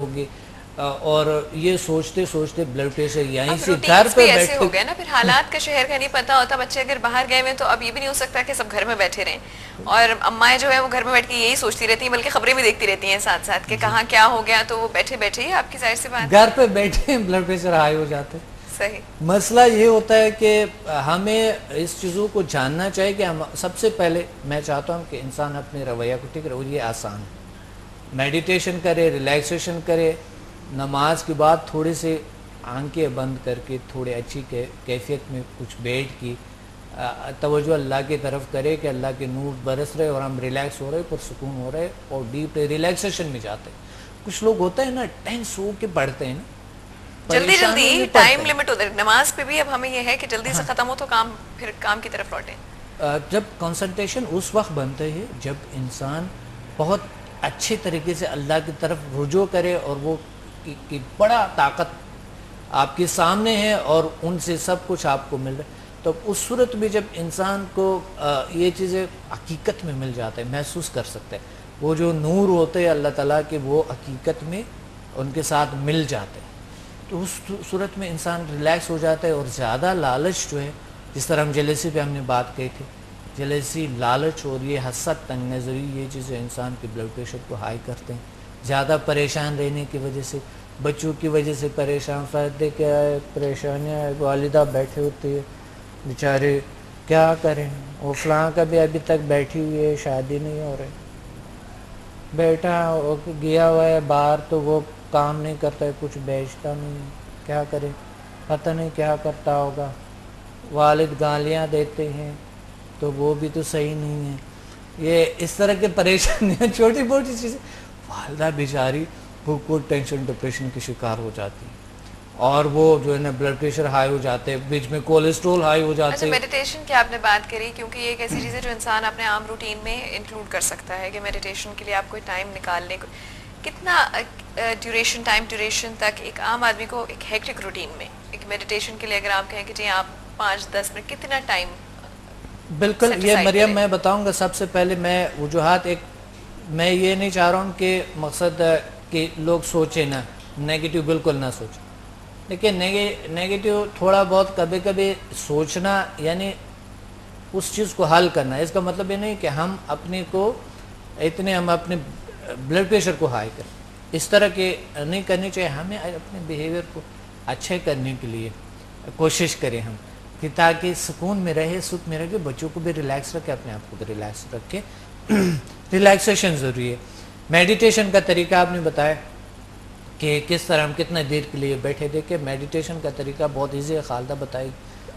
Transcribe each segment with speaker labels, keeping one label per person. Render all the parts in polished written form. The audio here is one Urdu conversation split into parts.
Speaker 1: ہوگی اور یہ سوچتے سوچتے بلڈ پریشر یہیں سے
Speaker 2: روٹینز
Speaker 1: گھر
Speaker 2: بھی
Speaker 1: پہ
Speaker 2: ایسے
Speaker 1: بیٹھتے.
Speaker 2: ہو گئے نا، پھر حالات کا شہر کا نہیں پتا ہوتا. بچے اگر باہر گئے ہوئے تو اب یہ بھی نہیں ہو سکتا کہ سب گھر میں بیٹھے رہیں، اور امائیں جو ہے وہ گھر میں بیٹھ کے یہی سوچتی رہتی ہیں، بلکہ خبریں بھی دیکھتی رہتی ہیں ساتھ ساتھ کہ کہاں کیا ہو گیا، تو وہ بیٹھے بیٹھے ہی آپ کی ظاہر سی بات
Speaker 1: گھر پہ بیٹھے بلڈ پریشر ہائی ہو جاتے.
Speaker 2: صحیح.
Speaker 1: مسئلہ یہ ہوتا ہے کہ ہمیں اس چیزوں کو جاننا چاہیے کہ ہم سب سے پہلے میں چاہتا ہوں کہ انسان اپنے رویہ کو ٹھیک رہے، اور یہ آسان ہے. میڈیٹیشن کرے، ریلیکسیشن کرے، نماز کے بعد تھوڑے سے آنکھیں بند کر کے تھوڑے اچھی کیفیت میں کچھ بیٹھ کی توجہ اللہ کی طرف کرے کہ اللہ کے نور برس رہے اور ہم ریلیکس ہو رہے، پرسکون ہو رہے اور ڈیپ ریلیکسیشن میں جاتے ہیں. کچھ لوگ ہوتا ہے نا ٹینس ہو کے پڑھتے ہیں نا،
Speaker 2: جلدی
Speaker 1: پریشانی
Speaker 2: جلدی
Speaker 1: میں
Speaker 2: ٹائم
Speaker 1: پڑھتے ہیں.
Speaker 2: لمٹ ہوتا ہے. نماز پہ بھی اب ہمیں یہ ہے کہ جلدی سے ختم ہو تو پھر کام کی طرف لوٹیں.
Speaker 1: جب کنسنٹریشن اس وقت بنتے ہے جب انسان بہت اچھے طریقے سے اللہ کی طرف رجوع کرے اور وہ کی بڑا طاقت آپ کے سامنے ہے اور ان سے سب کچھ آپ کو مل رہا ہے. تو اس صورت میں جب انسان کو یہ چیزیں حقیقت میں مل جاتے ہیں، محسوس کر سکتے ہیں، وہ جو نور ہوتے ہیں اللہ تعالیٰ کے وہ حقیقت میں ان کے ساتھ مل جاتے ہیں، تو اس صورت میں انسان ریلیکس ہو جاتا ہے. اور زیادہ لالچ جو ہے، جس طرح ہم جلیسی پہ ہم نے بات کی تھی، جلیسی، لالچ اور یہ حسد، تنگ نظری، یہ چیزیں انسان کے بلڈ پریشر کو ہائی کرتے ہیں. زیادہ پریشان رہنے کی وجہ سے، بچوں کی وجہ سے پریشان، فائدے کیا ہے، پریشانیاں ہے، والدہ بیٹھے ہوتی ہے بیچارے، کیا کریں، وہ فلاں کا بھی ابھی تک بیٹھی ہوئی ہے، شادی نہیں ہو رہی، بیٹا گیا ہوا ہے باہر تو وہ کام نہیں کرتا ہے، کچھ بیچتا نہیں ہے، کیا کرے، پتہ نہیں کیا کرتا ہوگا. والد گالیاں دیتے ہیں تو وہ بھی تو صحیح نہیں ہے. یہ اس طرح کے پریشانیاں چھوٹی موٹی چیزیں، والدہ بیچاری بالکل ٹینشن ڈپریشن کی شکار ہو جاتی ہے، اور وہ جو ہے نا بلڈ پریشر ہائی ہو جاتے، بیچ میں کولیسٹرول ہائی ہو
Speaker 2: اچھا،
Speaker 1: جاتے.
Speaker 2: میڈیٹیشن کی آپ نے بات کری، کیونکہ یہ ایک ایسی چیز ہے جو انسان اپنے عام روٹین میں انکلوڈ کر سکتا ہے کہ میڈیٹیشن کے لیے آپ کوئی ٹائم نکال لیں. کتنا ٹائم ڈیوریشن تک ایک عام آدمی کو ایک ہیکٹک روٹین میں ایک میڈیٹیشن کے لیے اگر آپ کہیں کہ جی آپ 5-10 منٹ، کتنا ٹائم؟
Speaker 1: بالکل. یہ مریم میں بتاؤں گا، سب سے پہلے میں وجوہات، میں یہ نہیں چاہ رہا ہوں کہ مقصد کہ لوگ سوچیں نہ نیگیٹو، بالکل نہ سوچیں، لیکن نیگیٹو تھوڑا بہت کبھی کبھی سوچنا یعنی اس چیز کو حل کرنا. اس کا مطلب یہ نہیں کہ ہم اپنے کو ہم اپنے بلڈ پریشر کو ہائی کریں، اس طرح کے نہیں کرنی چاہیے. ہمیں اپنے بیہیویئر کو اچھے کرنے کے لیے کوشش کریں ہم کہ تاکہ سکون میں رہے، سکھ میں رہے، بچوں کو بھی ریلیکس رکھے، اپنے آپ کو بھی ریلیکس رکھے. ریلیکسیشن ضروری ہے. میڈیٹیشن کا طریقہ آپ نے بتایا کہ کس طرح ہم کتنا دیر کے لیے بیٹھے. دیکھیں میڈیٹیشن کا طریقہ بہت ایزی ہے، خالدہ بتائی.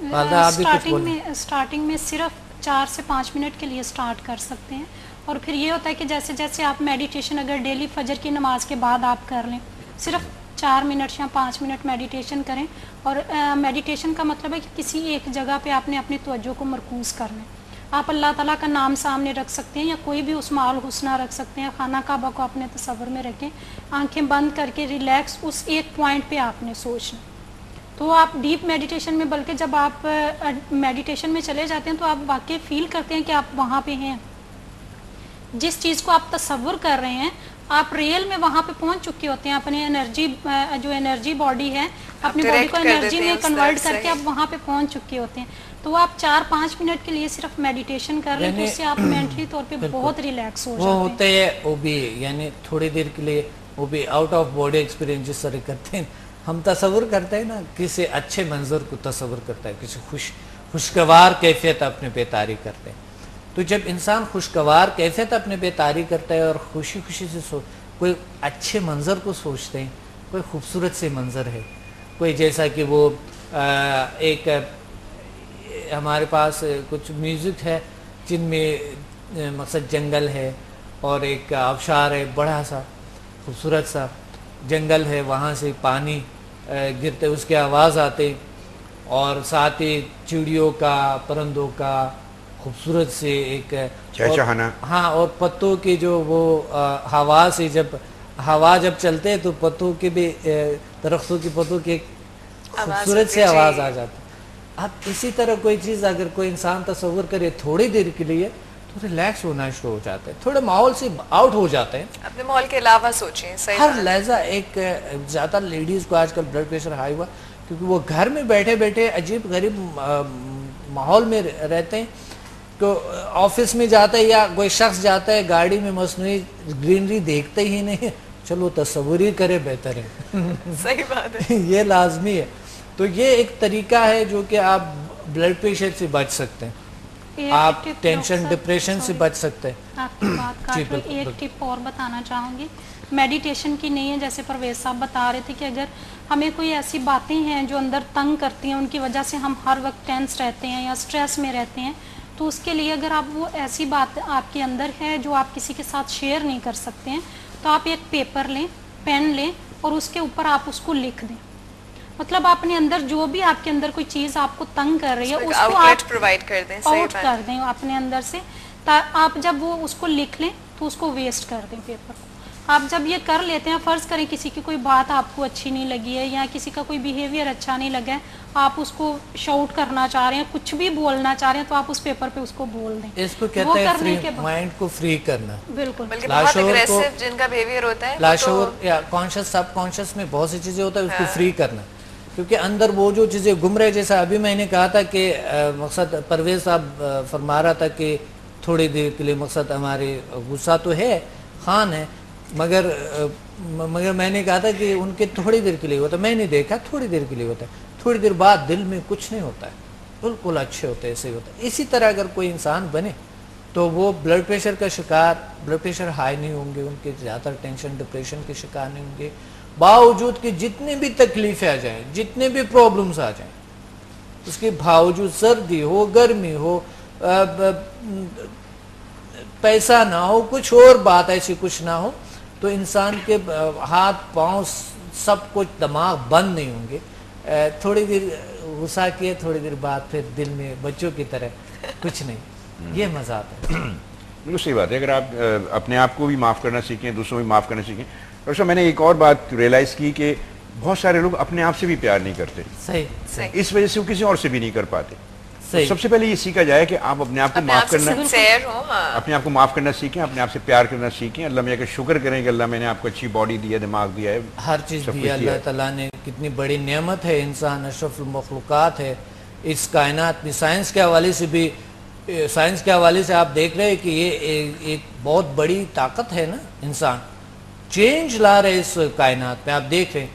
Speaker 1: خالدہ آپ بھی کچھ بولیں.
Speaker 3: سٹارٹنگ میں صرف 4 سے 5 منٹ کے لیے سٹارٹ کر سکتے ہیں، اور پھر یہ ہوتا ہے کہ جیسے جیسے آپ میڈیٹیشن اگر ڈیلی فجر کی نماز کے بعد آپ کر لیں، صرف 4 منٹ یا 5 منٹ میڈیٹیشن کریں. اور میڈیٹیشن کا مطلب ہے کہ کسی ایک جگہ پہ آپ نے اپنی توجہ کو مرکوز کرنا ہے. آپ اللہ تعالیٰ کا نام سامنے رکھ سکتے ہیں، یا کوئی بھی اسماء الحسنہ رکھ سکتے ہیں، خانہ کعبہ کو اپنے تصور میں رکھیں، آنکھیں بند کر کے ریلیکس اس ایک پوائنٹ پہ آپ نے سوچنا. تو آپ ڈیپ میڈیٹیشن میں، بلکہ جب آپ میڈیٹیشن میں چلے جاتے ہیں تو آپ واقعی فیل کرتے ہیں کہ آپ وہاں پہ ہیں. جس چیز کو آپ تصور کر رہے ہیں آپ ریئل میں وہاں پہ پہنچ چکے ہوتے ہیں. اپنی انرجی، جو انرجی باڈی ہے، اپنی باڈی کو انرجی میں کنورٹ کر کے آپ وہاں پہ پہنچ چکے ہوتے ہیں. تو آپ 4-5 منٹ کے لیے صرف میڈیٹیشن کر لیں تو اس سے آپ مینٹلی طور پہ بہت ریلیکس ہو جاتے ہیں.
Speaker 1: وہ ہوتے ہیں وہ بھی یعنی تھوڑی دیر کے لیے وہ بھی آؤٹ آف باڈی ایکسپیرینس جس طرح کرتے ہیں. ہم تصور کرتے ہیں نا، کسی اچھے منظر کو تصور کرتا ہے، کسی خوشگوار کیفیت اپنے پہ طاری کرتے ہیں. تو جب انسان خوشگوار کیفیت اپنے پہ طاری کرتا ہے اور خوشی خوشی سے کوئی اچھے منظر کو سوچتے ہیں، کوئی خوبصورت سے منظر ہے، کوئی جیسا کہ وہ ایک ہمارے پاس کچھ میوزک ہے جن میں مقصد جنگل ہے اور ایک آبشار ہے، بڑا سا خوبصورت سا جنگل ہے، وہاں سے پانی گرتے، اس کی آواز آتے، اور ساتھ ہی چڑیوں کا، پرندوں کا خوبصورت سے ایک
Speaker 4: چہچہانا.
Speaker 1: ہاں، اور پتوں کی جو وہ ہوا سے ہوا جب چلتے ہیں تو پتوں کے بھی، درختوں کی پتوں کی ایک خوبصورت سے آواز آ جاتی. اب اسی طرح کوئی چیز اگر کوئی انسان تصور کرے تھوڑی دیر کے لیے، تو ریلیکس ہونا شروع ہو جاتے ہیں, تھوڑے ماحول سے آؤٹ ہو جاتے ہیں,
Speaker 2: اپنے ماحول کے علاوہ سوچیں. صحیح
Speaker 1: ہر لہجہ ایک زیادہ لیڈیز کو آج کل بلڈ پریشر ہائی ہوا کیونکہ وہ گھر میں بیٹھے بیٹھے عجیب غریب ماحول میں رہتے ہیں. تو آفس میں جاتا ہے یا کوئی شخص جاتا ہے گاڑی میں مصنوعی گرینری دیکھتے ہی نہیں, چلو تصور ہی کرے بہتر ہے.
Speaker 2: صحیح بات ہے.
Speaker 1: یہ لازمی ہے. تو یہ ایک طریقہ ہے جو کہ آپ بلڈ پریشر سے بچ سکتے ہیں, آپ ٹینشن ڈپریشن سے بچ سکتے ہیں.
Speaker 3: آپ کی بات کاٹ رہی, ایک ٹپ اور بتانا چاہوں گی, میڈیٹیشن کی نہیں ہے, جیسے پرویز صاحب بتا رہے تھے کہ اگر ہمیں کوئی ایسی باتیں ہیں جو اندر تنگ کرتی ہیں, ان کی وجہ سے ہم ہر وقت ٹینس رہتے ہیں یا سٹریس میں رہتے ہیں, تو اس کے لیے اگر آپ وہ ایسی بات آپ کے اندر ہے جو آپ کسی کے ساتھ شیئر نہیں کر سکتے ہیں, تو آپ ایک پیپر لیں, پین لیں اور اس کے اوپر آپ اس کو لکھ دیں. مطلب اپنے اندر جو بھی آپ کے اندر کوئی چیز آپ کو تنگ کر رہی ہے اس کو آپ
Speaker 2: پرووائڈ کر دیں,
Speaker 3: آؤٹ کر دیں اپنے اندر سے. آپ جب وہ اس کو لکھ لیں تو اس کو ویسٹ کر دیں پیپر کو. آپ جب یہ کر لیتے ہیں, فرض کریں کسی کی کوئی بات آپ کو اچھی نہیں لگی ہے یا کسی کا کوئی بیہیویئر اچھا نہیں لگا ہے, آپ اس کو شاؤٹ کرنا چاہ رہے ہیں, کچھ بھی بولنا چاہ رہے ہیں, تو آپ اس پیپر پہ اس کو بول دیں.
Speaker 1: اس کو کہتے ہیں فری مائنڈ کو فری کرنا.
Speaker 3: بالکل,
Speaker 2: بلکہ بہت اگریسو جن کا بیہیویئر ہوتا ہے,
Speaker 1: لاشعور یا کانشس سب کانشس میں بہت سی چیزیں ہوتا ہے, اس کو فری کرنا. کیونکہ اندر وہ جو چیزیں گم رہے, جیسا ابھی میں نے کہا تھا کہ مقصد پرویز صاحب فرما رہا تھا کہ تھوڑی دیر کے لیے مقصد ہمارے غصہ تو ہے, خان ہے, مگر میں نے کہا تھا کہ ان کے تھوڑی دیر کے لیے ہوتا ہے. میں نے دیکھا تھوڑی دیر کے لیے ہوتا ہے, تھوڑی دیر بعد دل میں کچھ نہیں ہوتا ہے, بالکل اچھے ہوتے ہیں, ایسے ہی ہوتا ہے. اسی طرح اگر کوئی انسان بنے تو وہ بلڈ پریشر کا شکار, بلڈ پریشر ہائی نہیں ہوں گے, ان کے زیادہ ٹینشن ڈپریشن کے شکار نہیں ہوں گے, باوجود کہ جتنے بھی تکلیفیں آ جائیں, جتنے بھی پرابلمز آ جائیں, اس کے باوجود سردی ہو, گرمی ہو, پیسہ نہ ہو, کچھ اور بات ایسی کچھ نہ ہو, تو انسان کے ہاتھ پاؤں سب کچھ, دماغ بند نہیں ہوں گے. تھوڑی دیر غصہ کیے, تھوڑی دیر بعد پھر دل میں بچوں کی طرح کچھ نہیں. یہ مزہ آتا ہے.
Speaker 4: بالکل صحیح بات ہے. اگر آپ اپنے آپ کو بھی معاف کرنا سیکھیں, دوسروں کو بھی معاف کرنا سیکھیں. ڈاکٹر صاحب, میں نے ایک اور بات ریئلائز کی کہ بہت سارے لوگ اپنے آپ سے بھی پیار نہیں کرتے.
Speaker 1: صحیح.
Speaker 4: اس وجہ سے وہ کسی اور سے بھی نہیں کر پاتے. سب سے پہلے یہ سیکھا جائے کہ آپ اپنے آپ کو معاف کرنا, اپنے آپ کو معاف کرنا سیکھیں, اپنے آپ سے پیار کرنا سیکھیں. اللہ میاں کا شکر کریں کہ اللہ میں نے آپ کو اچھی باڈی دی ہے, دماغ دیا ہے,
Speaker 1: ہر چیز دی ہے. اللہ تعالیٰ نے کتنی بڑی نعمت ہے, انسان اشرف المخلوقات ہے اس کائنات میں. سائنس کے حوالے سے آپ دیکھ رہے ہیں کہ یہ ایک بہت بڑی طاقت ہے نا. انسان چینج لا رہے اس کائنات میں, آپ دیکھ رہے ہیں,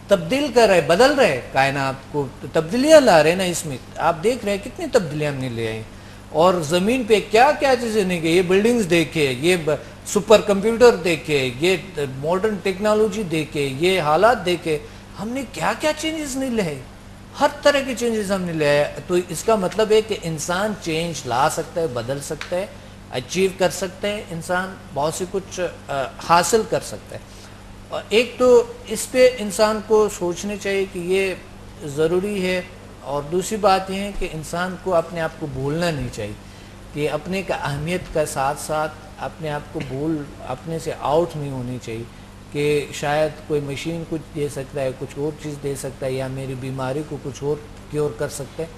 Speaker 1: تبدیل کر رہے, بدل رہے کائنات کو, تبدیلیاں لا رہے نا اس میں. آپ دیکھ رہے ہیں کتنی تبدیلیاں ہم نے لے آئی, اور زمین پہ کیا کیا چیزیں نہیں گئی. یہ بلڈنگز دیکھے, یہ سپر کمپیوٹر دیکھے, یہ ماڈرن ٹیکنالوجی دیکھے, یہ حالات دیکھے, ہم نے کیا کیا چینجز نہیں لے, ہر طرح کے چینجز ہم نے لے آئے. تو اس کا مطلب ہے کہ انسان چینج لا سکتا ہے, بدل سکتا ہے, اچیو کر سکتے ہیں, انسان بہت سی کچھ حاصل کر سکتا ہے. اور ایک تو اس پہ انسان کو سوچنے چاہیے کہ یہ ضروری ہے, اور دوسری بات یہ ہے کہ انسان کو اپنے آپ کو بھولنا نہیں چاہیے, کہ اپنے کا اہمیت کا ساتھ ساتھ اپنے آپ کو اپنے سے آؤٹ نہیں ہونی چاہیے کہ شاید کوئی مشین کچھ دے سکتا ہے, کچھ اور چیز دے سکتا ہے, یا میری بیماری کو کچھ اور کیور کر سکتا ہے.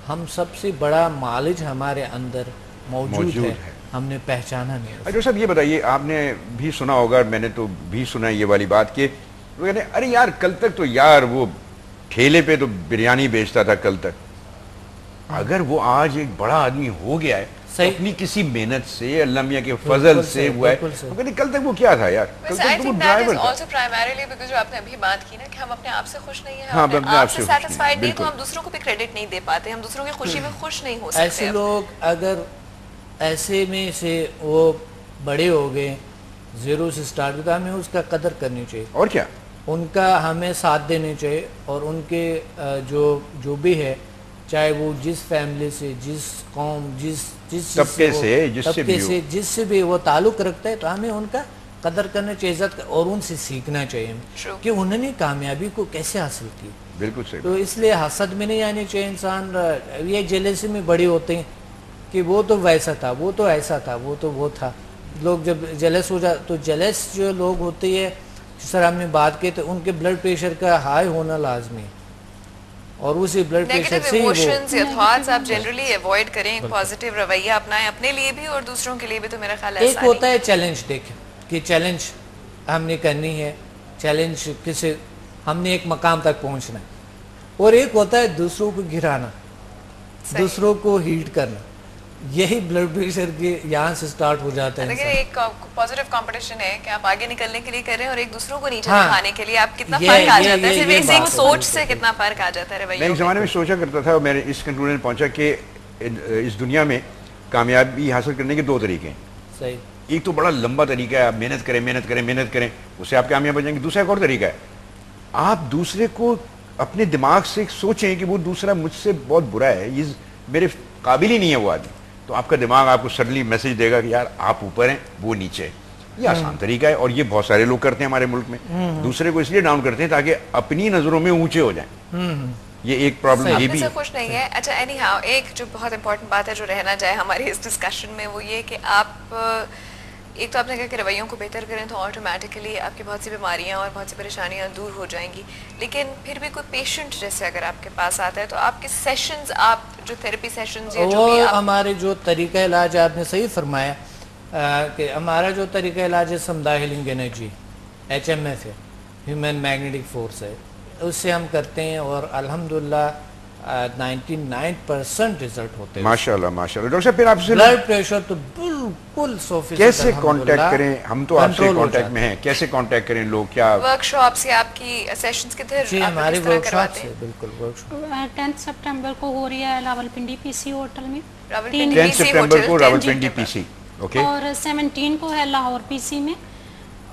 Speaker 1: ہم سب سے بڑا معالج ہمارے اندر موجود ہے, ہم نے پہچانا نہیں.
Speaker 4: ڈاکٹر صاحب یہ بتائیے, آپ نے بھی سنا ہوگا, میں نے تو بھی سنا یہ والی بات کہ وہ کہتے ہیں ارے یار کل تک تو یار وہ ٹھیلے پہ تو بریانی بیچتا تھا کل تک, اگر وہ آج ایک بڑا آدمی ہو گیا ہے اپنی کسی محنت سے, اللہ میاں کے فضل سے ہوا ہے, وہ کہتے کل تک وہ کیا تھا یار, کل تک تو وہ ڈرائیور تھا.
Speaker 2: پرائمریلی بیکاز جو آپ نے ابھی بات کی نا کہ ہم اپنے آپ سے خوش نہیں ہیں,
Speaker 4: ہاں,
Speaker 2: اپنے آپ سے سیٹسفائیڈ نہیں, تو ہم دوسروں کو بھی کریڈٹ نہیں دے پاتے, ہم دوسروں کی خوشی میں خوش نہیں ہو سکتے.
Speaker 1: ایسے لوگ اگر ایسے میں سے وہ بڑے ہو گئے, زیرو سے سٹارٹ کرتا, ہمیں اس کا قدر کرنی چاہیے,
Speaker 4: اور کیا, ان
Speaker 1: کا ہمیں ساتھ دینے چاہیے, اور ان کے جو بھی ہے, چاہے وہ جس فیملی سے, جس قوم, جس
Speaker 4: طبقے سے,
Speaker 1: جس سے بھی وہ تعلق رکھتا ہے, تو ہمیں ان کا قدر کرنا چاہیے, عزت, اور ان سے سیکھنا چاہیے کہ انہوں نے کامیابی کو کیسے حاصل کی.
Speaker 4: بالکل صحیح.
Speaker 1: تو اس لیے حسد میں نہیں آنے چاہیے انسان. یہ جیلسی میں بڑے ہوتے ہیں کہ وہ تو ویسا تھا, وہ تو ایسا تھا, وہ تو وہ تھا. لوگ جب جیلس ہو تو جیلس جو لوگ ہوتے ہیں, جس طرح ہم نے بات کی, تو ان کے بلڈ پریشر کا ہائی ہونا لازمی ہے. اور اسی بلڈ پریشر
Speaker 2: نیگیٹو
Speaker 1: سے ہی وہ
Speaker 2: ایموشنز یا تھاٹس آپ جنرلی اوائڈ کریں, پازیٹیو رویہ اپنائیں اپنے لیے بھی اور دوسروں کے لیے بھی, تو میرا خیال ہے
Speaker 1: ایک ہوتا ہے چیلنج, دیکھیں کہ چیلنج ہم نے کرنی ہے, چیلنج کسی ہم نے ایک مقام تک پہنچنا ہے, اور ایک ہوتا ہے دوسروں کو گرانا, دوسروں کو ہیٹ کرنا. یہی بلڈ پریشر کے یہاں سے سٹارٹ ہو جاتا ہے.
Speaker 2: لیکن ایک پازیٹیو کمپٹیشن ہے کہ آپ آگے نکلنے کے لیے کر رہے ہیں اور ایک دوسروں کو نیچے دکھانے کے لیے آپ کتنا فرق آ جاتا ہے, صرف ایک سوچ سے کتنا فرق آ جاتا ہے رویوں.
Speaker 4: میں ایک زمانے میں سوچا کرتا تھا, میں نے اس کنکلوژن پہنچا کہ اس دنیا میں کامیابی حاصل کرنے کے 2 طریقے ہیں.
Speaker 1: صحیح.
Speaker 4: ایک تو بڑا لمبا طریقہ ہے, آپ محنت کریں محنت کریں محنت کریں, اس سے آپ کامیاب ہو جائیں گے. دوسرا ایک اور طریقہ ہے, آپ دوسرے کو اپنے دماغ سے سوچیں کہ وہ دوسرا مجھ سے بہت برا ہے, یہ میرے قابل ہی نہیں ہے وہ آدمی, تو آپ کا دماغ آپ کو سڈنلی میسج دے گا کہ یار آپ اوپر ہیں وہ نیچے ہے. یہ آسان طریقہ ہے, اور یہ بہت سارے لوگ کرتے ہیں ہمارے ملک میں. دوسرے کو اس لیے ڈاؤن کرتے ہیں تاکہ اپنی نظروں میں اونچے ہو جائیں. یہ ایک پرابلم یہ بھی
Speaker 2: خوش نہیں ہے. اچھا اینی ہاؤ, ایک جو بہت امپورٹنٹ بات ہے جو رہنا چاہے ہماری اس ڈسکشن میں, وہ یہ کہ آپ ایک تو آپ نے کہا کہ رویوں کو بہتر کریں تو آٹومیٹکلی آپ کی بہت سی بیماریاں اور بہت سی پریشانیاں دور ہو جائیں گی. لیکن پھر بھی کوئی پیشنٹ جیسے اگر آپ کے پاس آتا ہے تو آپ کے سیشنز, آپ جو تھیراپی سیشنز یا جو بھی
Speaker 1: ہمارے جو طریقہ علاج, آپ نے صحیح فرمایا کہ ہمارا جو طریقہ علاج ہے سمدھا ہیلنگ انرجی, HMF ہے, ہیومن میگنیٹک فورس ہے, اس سے ہم کرتے ہیں اور الحمدللہ 99% رزلٹ ہوتے ہیں
Speaker 4: ماشاءاللہ ماشاءاللہ. ڈاکٹر صاحب پھر آپ سے
Speaker 1: بلڈ پریشر تو بالکل 100%
Speaker 4: کیسے کانٹیکٹ کریں؟ ہم تو آپ سے کانٹیکٹ میں ہیں, کیسے کانٹیکٹ کریں لوگ؟ کیا
Speaker 2: ورک شاپس یا آپ کی سیشنز کدھر
Speaker 1: جی ہماری ورک شاپ سے بالکل ورک شاپ
Speaker 3: 10 سپٹمبر کو ہو رہی ہے راولپنڈی PC ہوٹل میں,
Speaker 4: 10 سپٹمبر کو راولپنڈی PC, اوکے,
Speaker 3: اور 17 کو ہے لاہور PC میں,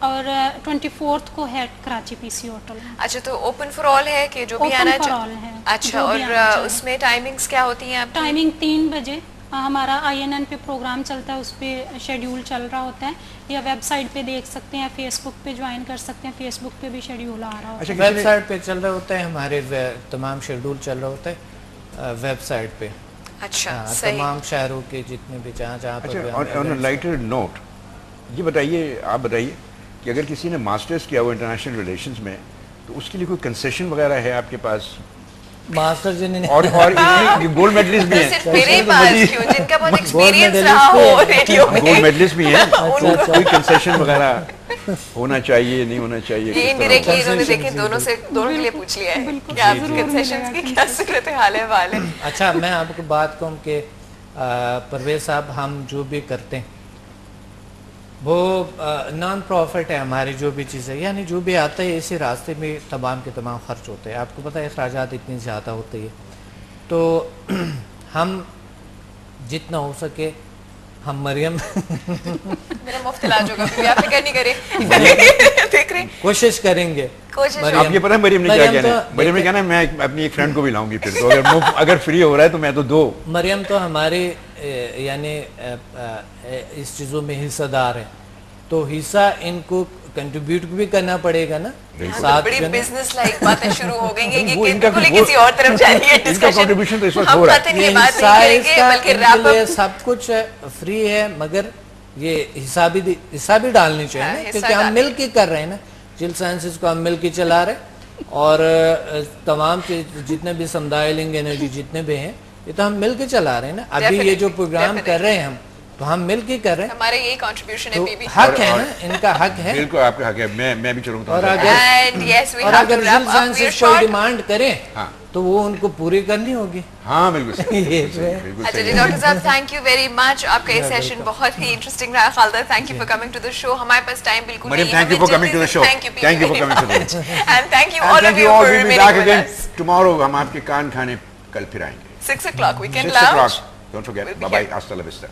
Speaker 3: اور 24 کو ہے کراچی PC ہوٹل میں.
Speaker 2: اچھا تو اوپن فار آل ہے کہ جو بھی آنا چاہے؟ اچھا, اور اس میں ٹائمنگز کیا ہوتی ہیں آپ کی؟
Speaker 3: ٹائمنگ 3 بجے ہمارا INN پہ پروگرام چلتا ہے, اس پہ شیڈیول چل رہا ہوتا ہے, یا ویب سائٹ پہ دیکھ سکتے ہیں, فیس بک پہ جوائن کر سکتے ہیں, فیس بک پہ بھی شیڈیول آ رہا ہوتا ہے.
Speaker 1: ویب سائٹ پہ چل رہا ہوتا ہے, ہمارے تمام شیڈول چل رہا ہوتا ہے ویب سائٹ پہ.
Speaker 2: اچھا
Speaker 1: تمام شہروں کے جتنے بھی جہاں پر.
Speaker 4: آن لائٹر نوٹ یہ بتائیے, آپ بتائیے کہ اگر کسی نے ماسٹرز کیا ہوا انٹرنیشنل ریلیشنز میں, تو اس کے لیے کوئی کنسیشن وغیرہ ہے آپ کے پاس؟
Speaker 1: ماسٹر جن نے
Speaker 4: اور گولڈ میڈلسٹ بھی ہیں,
Speaker 2: میرے پاس کیوں, جن کا بہت ایکسپیرینس رہا ہو ریڈیو میں,
Speaker 4: گولڈ میڈلسٹ بھی ہیں, کوئی کنسیشن وغیرہ ہونا چاہیے نہیں ہونا چاہیے؟
Speaker 2: یہ انڈائریکٹلی انہوں نے دیکھیں دونوں کے لیے پوچھ لیا ہے کہ آپ کنسیشنز کی کیا صورت حال ہے والے.
Speaker 1: اچھا میں آپ کو بات کہوں کہ پرویز صاحب, ہم جو بھی کرتے ہیں وہ نان پروفٹ ہے, ہماری جو بھی چیزیں, یعنی جو بھی آتا ہے اسی راستے میں تمام کے تمام خرچ ہوتے ہیں. آپ کو پتہ ہے اخراجات اتنی زیادہ ہوتی ہے, تو ہم جتنا ہو سکے ہم مریم
Speaker 2: میرا مفت علاج ہوگا, آپ فکر نہیں کریں, دیکھ رہے
Speaker 1: کوشش کریں گے.
Speaker 4: آپ یہ پتہ ہے مریم نے کیا کہنا ہے؟ مریم نے کہنا ہے میں اپنی ایک فرینڈ کو بھی لاؤں گی پھر, تو اگر فری ہو رہا ہے تو میں تو دو.
Speaker 1: مریم تو ہمارے یعنی اس چیزوں میں حصہ دار ہے, تو حصہ ان کو کنٹریبیوٹ بھی کرنا پڑے گا نا.
Speaker 2: بڑی بزنس لائک باتیں شروع ہو گئی ہیں, یہ کسی اور طرف جا رہی ہے ڈسکشن. ہم چاہتے ہیں یہ بات نہیں کریں گے بلکہ ریپ اپ
Speaker 1: سب کچھ فری ہے, مگر یہ حساب بھی ڈالنی چاہیے, کیونکہ ہم مل کے کر رہے ہیں نا, چل سائنسز کو ہم مل کے چلا رہے ہیں, اور تمام کے جتنے بھی سمدھا ہیلنگ انرجی جتنے بھی ہیں یہ تو ہم مل کے چلا رہے ہیں نا. ابھی یہ جو پروگرام کر رہے ہیں ہم, تو ہم مل کے کر رہے ہیں,
Speaker 2: ہمارے یہی کنٹریبیوشن ہے, بی بی
Speaker 1: حق ہے نا, ان کا حق ہے.
Speaker 4: بالکل آپ کا حق ہے, میں بھی چلوں گا.
Speaker 1: اور اگر چل سائنسز کوئی ڈیمانڈ کریں تو وہ ان کو پوری کرنی ہوگی.
Speaker 4: ہاں بالکل.
Speaker 2: اچھا جی ڈاکٹر صاحب, تھینک یو ویری مچ, آپ کا یہ سیشن بہت ہی انٹرسٹنگ رہا. Khalida, thank you for coming to the show. ہمارے پاس ٹائم بالکل نہیں ہے.
Speaker 4: Thank you for coming to the show. Thank you for coming to the show.
Speaker 2: And thank you all of you for remaining with us.
Speaker 4: Tomorrow ہم آپ کے کان کھانے کل پھر آئیں گے
Speaker 2: 6 o'clock. We can lounge.
Speaker 4: Don't forget. Bye bye. Hasta la vista.